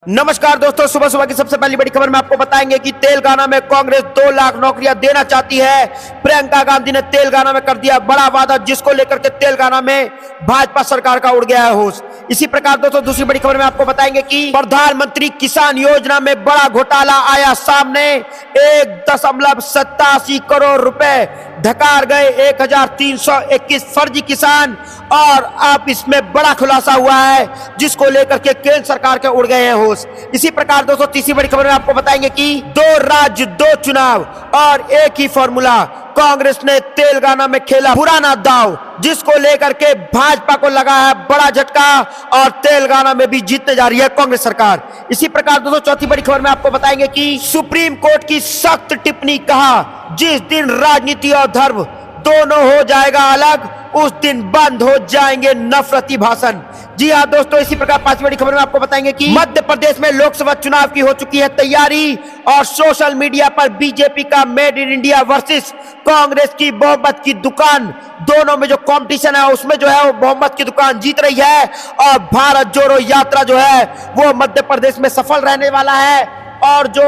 नमस्कार दोस्तों, सुबह सुबह की सबसे पहली बड़ी खबर में आपको बताएंगे कि तेलंगाना में कांग्रेस 2 लाख नौकरियां देना चाहती है। प्रियंका गांधी ने तेलंगाना में कर दिया बड़ा वादा, जिसको लेकर के तेलंगाना में भाजपा सरकार का उड़ गया है होश। इसी प्रकार दोस्तों दूसरी बड़ी खबर में आपको बताएंगे कि प्रधानमंत्री किसान योजना में बड़ा घोटाला आया सामने। 1.87 करोड़ रुपए धकार गए 1321 फर्जी किसान, और अब इसमें बड़ा खुलासा हुआ है, जिसको लेकर के केंद्र सरकार के उड़ गए हैं होश। इसी प्रकार दोस्तों तीसरी बड़ी खबर में आपको बताएंगे कि 2 राज्य 2 चुनाव और एक ही फॉर्मूला। कांग्रेस ने तेलंगाना में खेला पुराना दांव, जिसको लेकर के भाजपा को लगा है बड़ा झटका, और तेलंगाना में भी जीतने जा रही है कांग्रेस सरकार। इसी प्रकार दोस्तों चौथी बड़ी खबर में आपको बताएंगे कि सुप्रीम कोर्ट की सख्त टिप्पणी, कहा जिस दिन राजनीति और धर्म दोनों हो जाएगा अलग, उस दिन बंद हो जाएंगे नफरती भाषण। जी हाँ दोस्तों, इसी प्रकार पांचवी बड़ी खबर में आपको बताएंगे कि मध्य प्रदेश में लोकसभा चुनाव की हो चुकी है तैयारी, और सोशल मीडिया पर बीजेपी का made in India versus Congress की बहुमत की दुकान, दोनों में जो कंपटीशन है उसमें जो है वो बहुमत की दुकान जीत रही है, और भारत जोड़ो यात्रा जो है वो मध्य प्रदेश में सफल रहने वाला है, और जो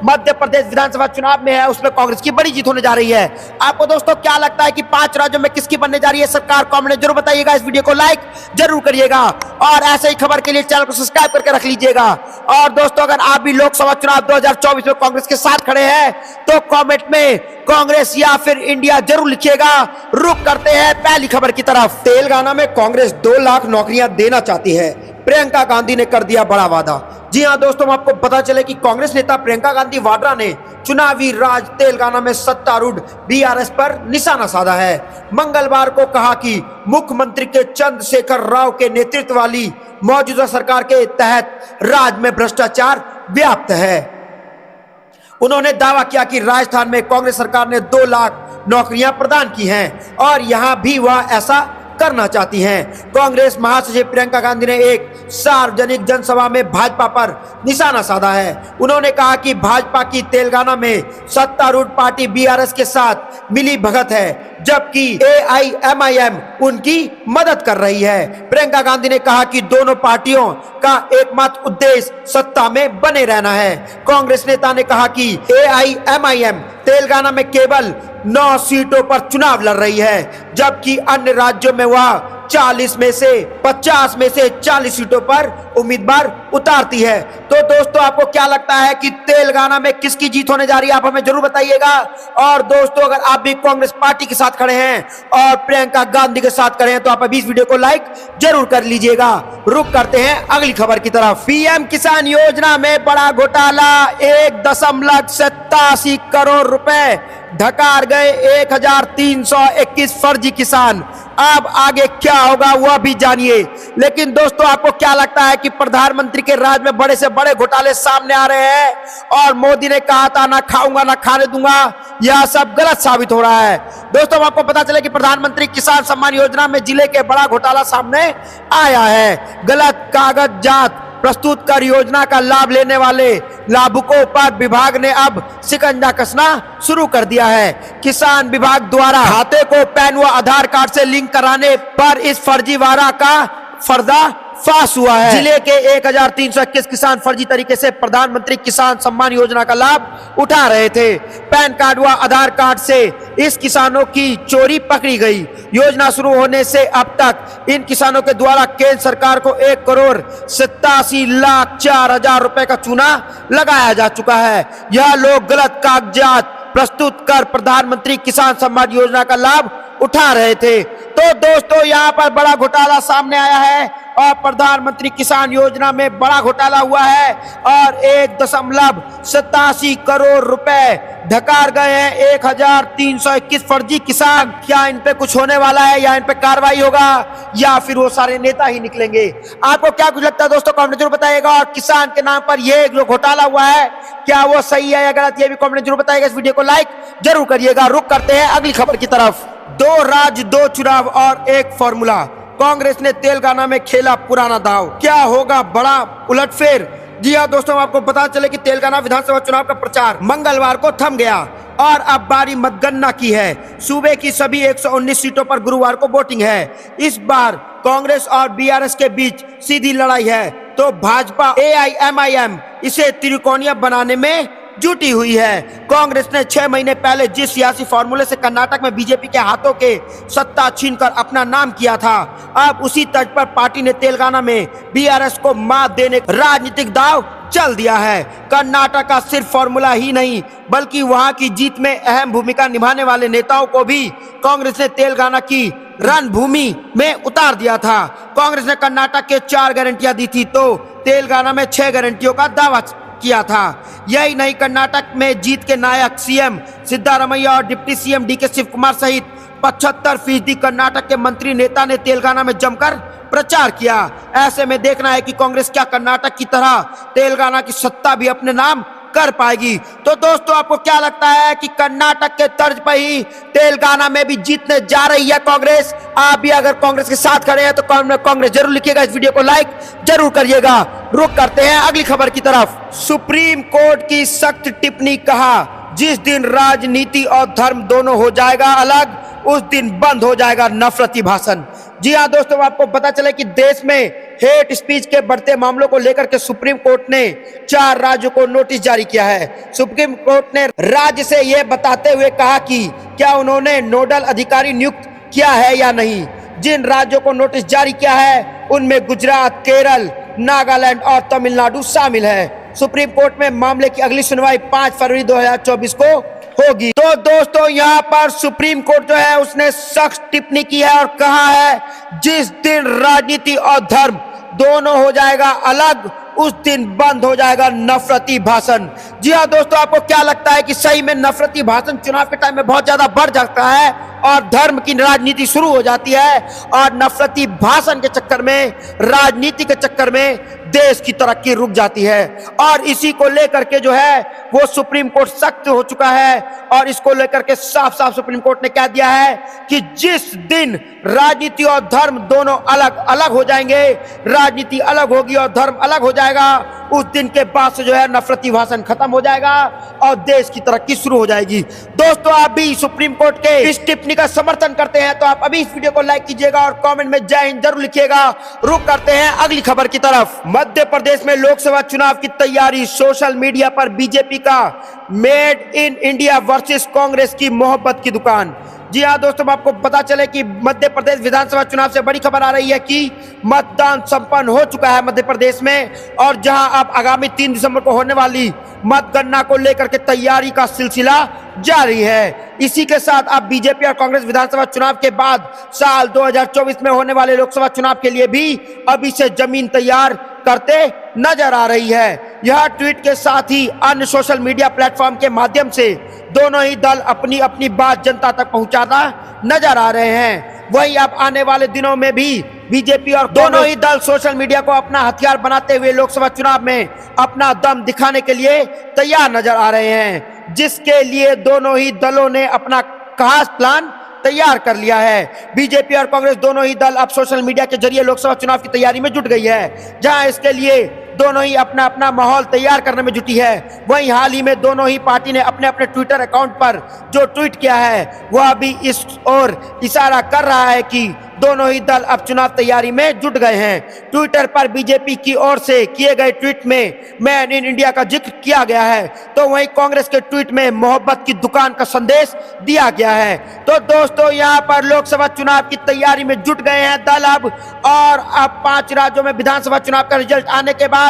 मध्य प्रदेश विधानसभा चुनाव में है उसमें कांग्रेस की बड़ी जीत होने जा रही है। आपको दोस्तों क्या लगता है कि 5 राज्यों में किसकी बनने जा रही है सरकार? कमेंट में जरूर बताइएगा, इस वीडियो को लाइक जरूर करिएगा, और ऐसे ही खबर के लिए चैनल को सब्सक्राइब करके रख लीजिएगा। और दोस्तों अगर आप भी लोकसभा चुनाव 2024 में कांग्रेस के साथ खड़े हैं तो कॉमेंट में कांग्रेस या फिर इंडिया जरूर लिखिएगा। रुक करते हैं पहली खबर की तरफ। तेलंगाना में कांग्रेस 2 लाख नौकरियां देना चाहती है। प्रियंका गांधी ने कर दिया बड़ा वादा। जी हां दोस्तों, आपको पता चले कि कांग्रेस नेता प्रियंका गांधी वाड्रा ने चुनावी राज तेलंगाना में सत्तारूढ़ बीआरएस पर निशाना साधा है। मंगलवार को कहा कि मुख्यमंत्री के चंद्रशेखर राव के नेतृत्व वाली मौजूदा सरकार के तहत राज्य में भ्रष्टाचार व्याप्त है। उन्होंने दावा किया कि राजस्थान में कांग्रेस सरकार ने 2 लाख नौकरियां प्रदान की हैं, और यहां भी वह ऐसा करना चाहती हैं। कांग्रेस महासचिव प्रियंका गांधी ने एक सार्वजनिक जनसभा में भाजपा पर निशाना साधा है। उन्होंने कहा कि भाजपा की तेलंगाना में सत्तारूढ़ पार्टी बीआरएस के साथ मिली भगत है, जबकि एआईएमआईएम उनकी मदद कर रही है। प्रियंका गांधी ने कहा कि दोनों पार्टियों का एकमात्र उद्देश्य सत्ता में बने रहना है। कांग्रेस नेता ने कहा कि एआईएमआईएम तेलंगाना में केवल 9 सीटों पर चुनाव लड़ रही है, जबकि अन्य राज्यों में वह 50 में से 40 सीटों पर उम्मीदवार उतारती है। तो दोस्तों आपको क्या लगता है कि तेलंगाना में किसकी जीत होने जा रही है? आप हमें जरूर बताइएगा। और दोस्तों अगर आप भी कांग्रेस पार्टी के साथ खड़े हैं और प्रियंका गांधी के साथ खड़े हैं तो आप अभी इस वीडियो को लाइक जरूर कर लीजिएगा। रुक करते हैं अगली खबर की तरफ। पीएम किसान योजना में बड़ा घोटाला, 1.87 करोड़ रुपए धकार गए 1321 फर्जी किसान। अब आगे क्या होगा वह भी जानिए। लेकिन दोस्तों आपको क्या लगता है कि प्रधानमंत्री के राज में बड़े से बड़े घोटाले सामने आ रहे हैं, और मोदी ने कहा था ना खाऊंगा ना खाने दूंगा, यह सब गलत साबित हो रहा है। दोस्तों आपको पता चले कि प्रधानमंत्री किसान सम्मान योजना में जिले के बड़ा घोटाला सामने आया है। गलत कागजात प्रस्तुत कर योजना का लाभ लेने वाले लाभुकों पर विभाग ने अब शिकंजा कसना शुरू कर दिया है। किसान विभाग द्वारा खाते को पैन व आधार कार्ड से लिंक कराने पर इस फर्जीवाड़ा का पर्दाफाश हुआ है। जिले के 1321 किसान फर्जी तरीके से प्रधानमंत्री किसान सम्मान योजना का लाभ उठा रहे थे। पैन कार्ड व आधार कार्ड से इस किसानों की चोरी पकड़ी गई। योजना शुरू होने से अब तक इन किसानों के द्वारा केंद्र सरकार को 1,87,04,000 रुपए का चूना लगाया जा चुका है। यह लोग गलत कागजात प्रस्तुत कर प्रधानमंत्री किसान सम्मान योजना का लाभ उठा रहे थे। तो दोस्तों यहाँ पर बड़ा घोटाला सामने आया है, और प्रधानमंत्री किसान योजना में बड़ा घोटाला हुआ है, और 1.87 करोड़ रुपए धकार गए हैं 1321 फर्जी किसान। क्या इन पे कुछ होने वाला है, या इन पे कार्रवाई होगा, या फिर वो सारे नेता ही निकलेंगे? आपको क्या कुछ लगता है दोस्तों कमेंट जरूर बताइएगा। और किसान के नाम पर ये जो घोटाला हुआ है क्या वो सही है या गलत, ये भी कमेंट जरूर बताइएगा। इस वीडियो को लाइक जरूर करिएगा। रुक करते हैं अगली खबर की तरफ। 2 राज्य 2 चुनाव और एक फॉर्मूला। कांग्रेस ने तेलंगाना में खेला पुराना दांव, क्या होगा बड़ा उलटफेर? जी हाँ दोस्तों, आपको पता चले कि तेलंगाना विधानसभा चुनाव का प्रचार मंगलवार को थम गया, और अब बारी मतगणना की है। सूबे की सभी 119 सीटों पर गुरुवार को वोटिंग है। इस बार कांग्रेस और बीआरएस के बीच सीधी लड़ाई है। तो भाजपा AIMIM इसे त्रिकोणीय बनाने में जुटी हुई है। कांग्रेस ने 6 महीने पहले जिस सियासी फॉर्मूले से कर्नाटक में बीजेपी के हाथों के सत्ता छीनकर अपना नाम किया था, अब उसी तर्ज पर पार्टी ने तेलंगाना में BRS को मात देने का राजनीतिक दांव चल दिया है। कर्नाटक का सिर्फ फॉर्मूला ही नहीं बल्कि वहां की जीत में अहम भूमिका निभाने वाले नेताओं को भी कांग्रेस ने तेलंगाना की रणभूमि में उतार दिया था। कांग्रेस ने कर्नाटक के 4 गारंटियां दी थी तो तेलंगाना में 6 गारंटियों का दावा किया था। यही नहीं, कर्नाटक में जीत के नायक CM सिद्धारमैया और deputy CM DK Shiva Kumar सहित 75% कर्नाटक के मंत्री नेता ने तेलंगाना में जमकर प्रचार किया। ऐसे में देखना है कि कांग्रेस क्या कर्नाटक की तरह तेलंगाना की सत्ता भी अपने नाम कर पाएगी। तो दोस्तों, आपको क्या लगता है कि कर्नाटक के तर्ज पर ही तेलंगाना में भी जीतने जा रही है कांग्रेस? आप भी अगर कांग्रेस के साथ खड़े हैं तो कांग्रेस जरूर लिखिएगा, इस वीडियो को लाइक जरूर करिएगा। रुक करते हैं अगली खबर की तरफ। सुप्रीम कोर्ट की सख्त टिप्पणी, कहा जिस दिन राजनीति और धर्म दोनों हो जाएगा अलग, उस दिन बंद हो जाएगा नफरती भाषण। जी हाँ दोस्तों, आपको पता चले कि देश में हेट स्पीच के बढ़ते मामलों को लेकर के सुप्रीम कोर्ट ने 4 राज्यों को नोटिस जारी किया है। सुप्रीम कोर्ट ने राज्य से यह बताते हुए कहा कि क्या उन्होंने नोडल अधिकारी नियुक्त किया है या नहीं। जिन राज्यों को नोटिस जारी किया है उनमें गुजरात, केरल, नागालैंड और तमिलनाडु शामिल है। सुप्रीम कोर्ट में मामले की अगली सुनवाई 5 फरवरी 2024 को होगी। तो दोस्तों, यहाँ पर सुप्रीम कोर्ट जो है उसने सख्त टिप्पणी की है और कहा है जिस दिन राजनीति और धर्म दोनों हो जाएगा अलग, उस दिन बंद हो जाएगा नफरती भाषण। जी हाँ दोस्तों, आपको क्या लगता है कि सही में नफरती भाषण चुनाव के टाइम में बहुत ज्यादा बढ़ जाता है और धर्म की राजनीति शुरू हो जाती है और नफरती भाषण के चक्कर में, राजनीति के चक्कर में देश की तरक्की रुक जाती है। और इसी को लेकर के जो है वो सुप्रीम कोर्ट सख्त हो चुका है और इसको लेकर के साफ साफ सुप्रीम कोर्ट ने कह दिया है कि जिस दिन राजनीति और धर्म दोनों अलग अलग हो जाएंगे, राजनीति अलग होगी और धर्म अलग हो जाएगा, उस दिन के बाद से जो है नफरती भाषण खत्म हो जाएगा और देश की तरक्की शुरू हो जाएगी। दोस्तों, आप भी सुप्रीम कोर्ट के इस टिप्पणी का समर्थन करते हैं तो आप अभी इस वीडियो को लाइक कीजिएगा और कमेंट में जय हिंद जरूर लिखिएगा। रुक करते हैं अगली खबर की तरफ। मध्य प्रदेश में लोकसभा चुनाव की तैयारी, सोशल मीडिया पर बीजेपी का made in India versus Congress की मोहब्बत की दुकान। जी हाँ दोस्तों, आपको पता चले कि मध्य प्रदेश विधानसभा चुनाव से बड़ी खबर आ रही है कि मतदान संपन्न हो चुका है मध्य प्रदेश में और जहां अब आगामी 3 दिसंबर को होने वाली मतगणना को लेकर के तैयारी का सिलसिला जारी है। इसी के साथ अब बीजेपी और कांग्रेस विधानसभा चुनाव के बाद साल 2024 में होने वाले लोकसभा चुनाव के लिए भी अभी से जमीन तैयार करते नजर आ रही है। यह ट्वीट के साथ ही अन्य सोशल मीडिया प्लेटफॉर्म के माध्यम से दोनों ही दल अपनी अपनी बात जनता तक पहुंचाना नजर आ रहे हैं। वहीं अब आने वाले दिनों में भी बीजेपी और दोनों ही दल सोशल मीडिया को अपना हथियार बनाते हुए लोकसभा चुनाव में अपना दम दिखाने के लिए तैयार नजर आ रहे हैं, जिसके लिए दोनों ही दलों ने अपना खास प्लान तैयार कर लिया है। बीजेपी और कांग्रेस दोनों ही दल अब सोशल मीडिया के जरिए लोकसभा चुनाव की तैयारी में जुट गई है, जहां इसके लिए दोनों ही अपना अपना माहौल तैयार करने में जुटी है। वहीं हाल ही में दोनों ही पार्टी ने अपने अपने ट्विटर अकाउंट पर जो ट्वीट किया है वह भी इस ओर इशारा कर रहा है कि दोनों ही दल अब चुनाव तैयारी में जुट गए हैं। ट्विटर पर बीजेपी की ओर से किए गए ट्वीट में मेड इन इंडिया का जिक्र किया गया है, तो वहीं कांग्रेस के ट्वीट में मोहब्बत की दुकान का संदेश दिया गया है। तो दोस्तों, यहाँ पर लोकसभा चुनाव की तैयारी में जुट गए हैं दल अब, और अब 5 राज्यों में विधानसभा चुनाव का रिजल्ट आने के बाद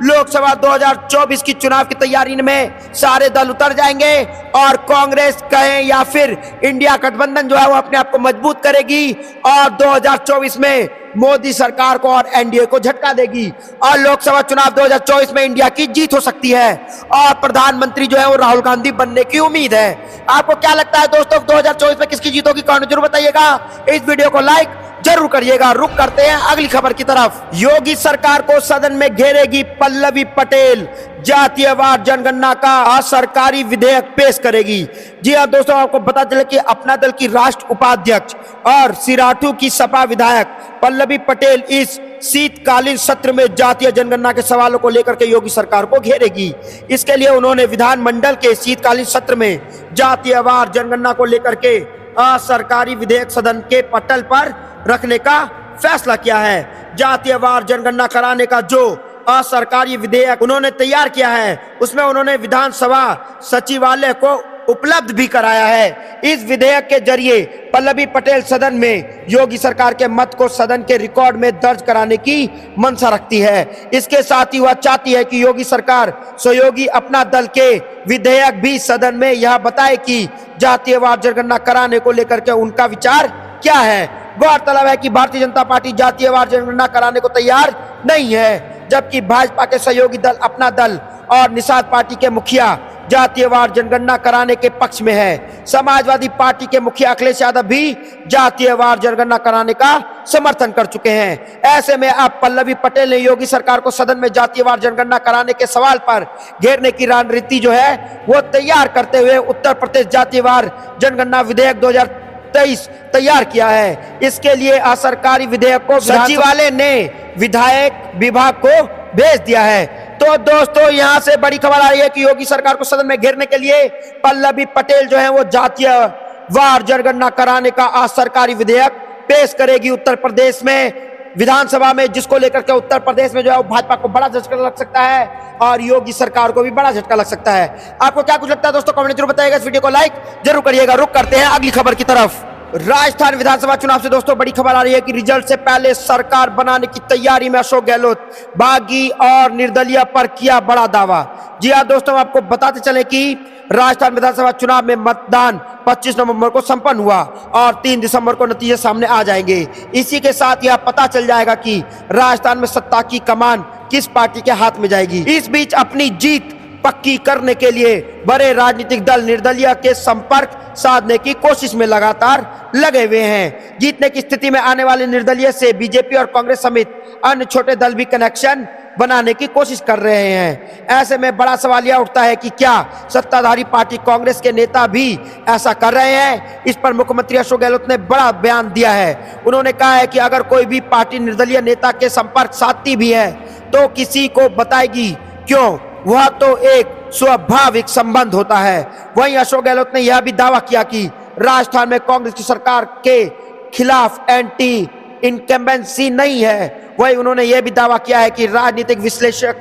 लोकसभा 2024 की चुनाव की तैयारी में सारे दल उतर जाएंगे और कांग्रेस कहें या फिर इंडिया गठबंधन जो है वो अपने आप को मजबूत करेगी और 2024 में मोदी सरकार को और एनडीए को झटका देगी और लोकसभा चुनाव 2024 में इंडिया की जीत हो सकती है और प्रधानमंत्री जो है वो राहुल गांधी बनने की उम्मीद है। आपको क्या लगता है दोस्तों, 2024 में किसकी जीत होगी? कमेंट जरूर बताइएगा। इस वीडियो को लाइक जरूर करिएगा। रुक करते हैं अगली खबर की तरफ। योगी सरकार को सदन में घेरेगी पल्लवी पटेल, जातीयवार जनगणना का असरकारी विधेयक पेश करेगी। जी हाँ दोस्तों, आपको पता चले कि अपना दल की राष्ट्र उपाध्यक्ष और सिराथू की सपा विधायक पल्लवी पटेल इस शीतकालीन सत्र में जातीय जनगणना के सवालों को लेकर के योगी सरकार को घेरेगी। इसके लिए उन्होंने विधानमंडल के शीतकालीन सत्र में जातीयवार जनगणना को लेकर के असरकारी विधेयक सदन के पटल पर रखने का फैसला किया है। जातीयवार जनगणना कराने का जो असरकारी विधेयक उन्होंने तैयार किया है, उसमें उन्होंने विधानसभा सचिवालय को उपलब्ध भी कराया है। इस विधेयक के जरिए पल्लवी पटेल सदन में योगी सरकार के मत को सदन के रिकॉर्ड में दर्ज कराने की मंशा रखती है। इसके साथ ही वह चाहती है कि योगी सरकार सहयोगी अपना दल के विधेयक भी सदन में यह बताए कि जातीयवार जनगणना कराने को लेकर के उनका विचार क्या है। गौरतलब है कि भारतीय जनता पार्टी जातीयवार जनगणना कराने को तैयार नहीं है, जबकि भाजपा के सहयोगी दल अपना दल और निषाद पार्टी के मुखिया जातीयवार जनगणना कराने के पक्ष में है। समाजवादी पार्टी के मुखिया अखिलेश यादव भी जातीयवार जनगणना कराने का समर्थन कर चुके हैं। ऐसे में अब पल्लवी पटेल ने योगी सरकार को सदन में जातीयवार जनगणना कराने के सवाल पर घेरने की रणनीति जो है वो तैयार करते हुए उत्तर प्रदेश जातीयवार जनगणना विधेयक 2023 तैयार किया है। इसके लिए असरकारी विधेयक को सचिवालय ने विधायक विभाग को भेज दिया है। तो दोस्तों यहां से बड़ी खबर आ रही है कि योगी सरकार को सदन में घेरने के लिए पल्लवी पटेल जो है वो जातीयवार जनगणना कराने का असरकारी विधेयक पेश करेगी उत्तर प्रदेश में विधानसभा में, जिसको लेकर के उत्तर प्रदेश में जो है वो भाजपा को बड़ा झटका लग सकता है और योगी सरकार को भी बड़ा झटका लग सकता है। आपको क्या कुछ लगता है दोस्तों, कमेंट जरूर बताइएगा। इस वीडियो को लाइक जरूर करिएगा। रुक करते हैं अगली खबर की तरफ। राजस्थान विधानसभा चुनाव से दोस्तों बड़ी खबर आ रही है कि रिजल्ट से पहले सरकार बनाने की तैयारी में अशोक गहलोत बागी और निर्दलीय पर किया बड़ा दावा। जी हां दोस्तों, आपको बताते चले कि राजस्थान विधानसभा चुनाव में मतदान 25 नवंबर को संपन्न हुआ और 3 दिसंबर को नतीजे सामने आ जाएंगे। इसी के साथ यह पता चल जाएगा कि राजस्थान में सत्ता की कमान किस पार्टी के हाथ में जाएगी। इस बीच अपनी जीत पक्की करने के लिए बड़े राजनीतिक दल निर्दलीय के संपर्क साधने की कोशिश में लगातार लगे हुए हैं। जीतने की स्थिति में आने वाले निर्दलीय से बीजेपी और कांग्रेस समेत अन्य छोटे दल भी कनेक्शन बनाने की कोशिश कर रहे हैं। ऐसे में बड़ा सवाल यह उठता है कि क्या सत्ताधारी पार्टी कांग्रेस के नेता भी ऐसा कर रहे हैं। इस पर मुख्यमंत्री अशोक गहलोत ने बड़ा बयान दिया है। उन्होंने कहा है कि अगर कोई भी पार्टी निर्दलीय नेता के संपर्क साधती भी है तो किसी को बताएगी क्यों, वह तो एक स्वाभाविक संबंध होता है। वहीं अशोक गहलोत ने यह भी दावा किया कि राजस्थान में कांग्रेस की सरकार के खिलाफ एंटी इनकम्बेंसी नहीं है। वहीं उन्होंने यह भी दावा किया है कि राजनीतिक विश्लेषक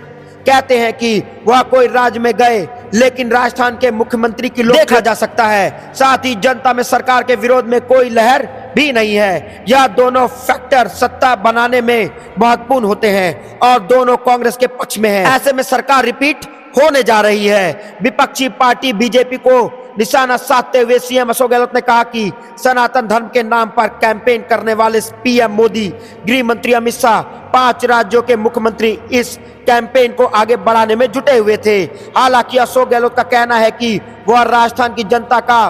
कहते हैं कि वह कोई राज्य में गए लेकिन राजस्थान के मुख्यमंत्री की लोग देखा जा सकता है। साथ ही जनता में सरकार के विरोध में कोई लहर भी नहीं है। यह दोनों फैक्टर सत्ता बनाने में महत्वपूर्ण होते हैं और दोनों कांग्रेस के पक्ष में है। ऐसे में सरकार रिपीट होने जा रही है। विपक्षी पार्टी बीजेपी को निशाना साधते हुए सीएम अशोक गहलोत ने कहा कि सनातन धर्म के नाम पर कैंपेन करने वाले पीएम मोदी, गृह मंत्री अमित शाह, 5 राज्यों के मुख्यमंत्री इस कैंपेन को आगे बढ़ाने में जुटे हुए थे। हालांकि अशोक गहलोत का कहना है कि वह राजस्थान की जनता का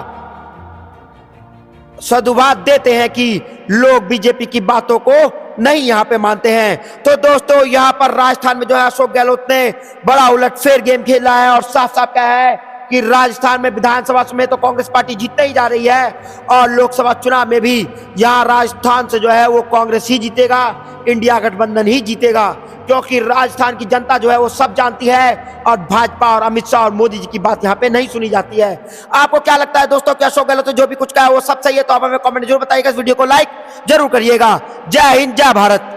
सदुभाव देते हैं कि लोग बीजेपी की बातों को नहीं यहाँ पे मानते हैं। तो दोस्तों यहाँ पर राजस्थान में जो है अशोक गहलोत ने बड़ा उलटफेर गेम खेला है और साफ साफ कहा है कि राजस्थान में विधानसभा में तो कांग्रेस पार्टी जीतने ही जा रही है और लोकसभा चुनाव में भी यहाँ राजस्थान से जो है वो कांग्रेस ही जीतेगा, इंडिया गठबंधन ही जीतेगा, क्योंकि राजस्थान की जनता जो है वो सब जानती है और भाजपा और अमित शाह और मोदी जी की बात यहाँ पे नहीं सुनी जाती है। आपको क्या लगता है दोस्तों, क्या अशोक गहलोत जो भी कुछ कहा है वो सब सही है? तो आप हमें कमेंट जरूर बताइएगा। इस वीडियो को लाइक जरूर करिएगा। जय हिंद, जय भारत।